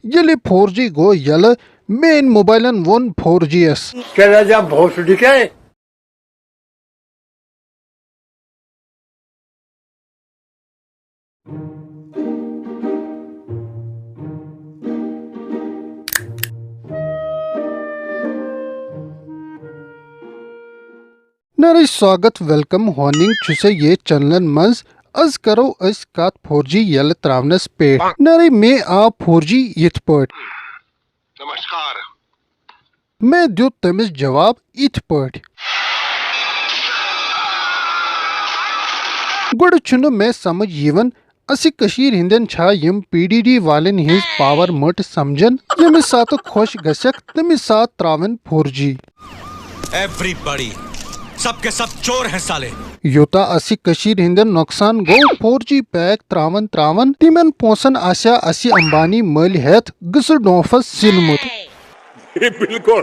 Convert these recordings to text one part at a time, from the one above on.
यले 4G गो यल main मोबाइलन वोन 4Gs नरे स्वागत welcome honing छुसे ये चैनल मज अज करो अस कत 4G यल त्रावनस पे नरे में आ 4G यथ पट नमस्कार मैं दो तमिस जवाब यथ पट गुड छुन मैं समझ यवन असि कशीर हिंदन छा यम PDD वालन हिंस पावर मट समझन यम साथ खुश गसक तमिस साथ त्रावन 4G एवरीबॉडी सबके सब चोर हैं साले योता असि कशीर हिंदन नुकसान गो 4G पैक त्रावन तिमन पोसन आशा असि अंबानी मल हेत गस डोफस सिनमुत बिल्कुल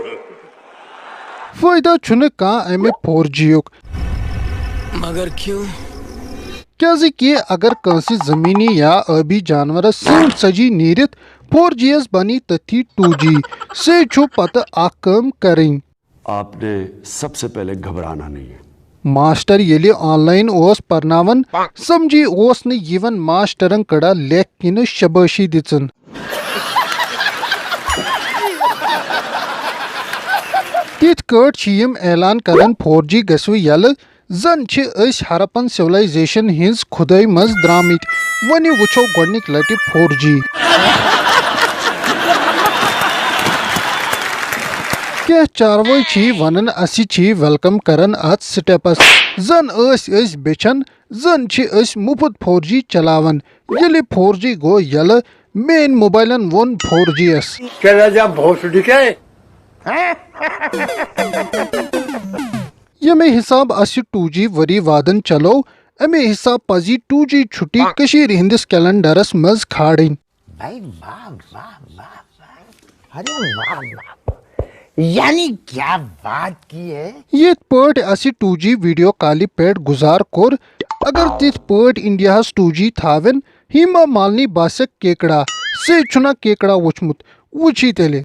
फायदा छुन का अमे 4G युक मगर क्यों क्या कि अगर कंसी जमीनी या आबी जानवर सूट सजी नीरित 4Gs बनी तथी 2G से छु पत आकम करें आपने सबसे पहले घबराना नहीं है। मास्टर येले ऑनलाइन ओस परनावन समझी ओस न यवन मास्टरन कड़ा लेख किन शबाशी दिचन तिथ कट छियम ऐलान करन 4G गसु यल जन छ अस हरपन सिविलाइजेशन हिंस खुदाई मज द्रामित वनि वुछो गोडनिक लटि 4G क्या चारवई छी वनन असि छी वेलकम करन अत स्टेपस जन अस बेचन जन छी अस मुफ्त 4G चलावन यले 4G गो यल मेन मोबाइलन वोन 4Gs यमे हिसाब असि 2G वरी वादन चलो अमे हिसाब पजी 2G छुट्टी कशीर हिंदिस कैलेंडरस मज खाड़िन भाई वाह वाह वाह वाह अरे वाह वाह यानी क्या बात की है ये पट असि 2G वीडियो काली पेट गुजार कोर अगर तिथ पट इंडिया 2G थावन हिमा मालनी बासक केकड़ा से छुना केकड़ा वुचमुत वुची तेले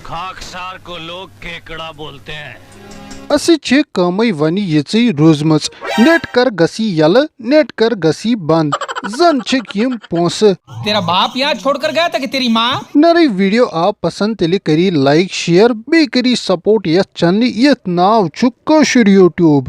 खाकसार को लोग केकड़ा बोलते हैं असि छे कमई वनी यची रोजमच नेट कर गसी यल नेट कर गसी बंद जन छे किम पोस तेरा बाप यहाँ छोड़कर गया था कि तेरी माँ नरी वीडियो आप पसंद तेली करी लाइक शेयर बे करी सपोर्ट यथ चैनल यथ नाव छु कशुर यूट्यूब।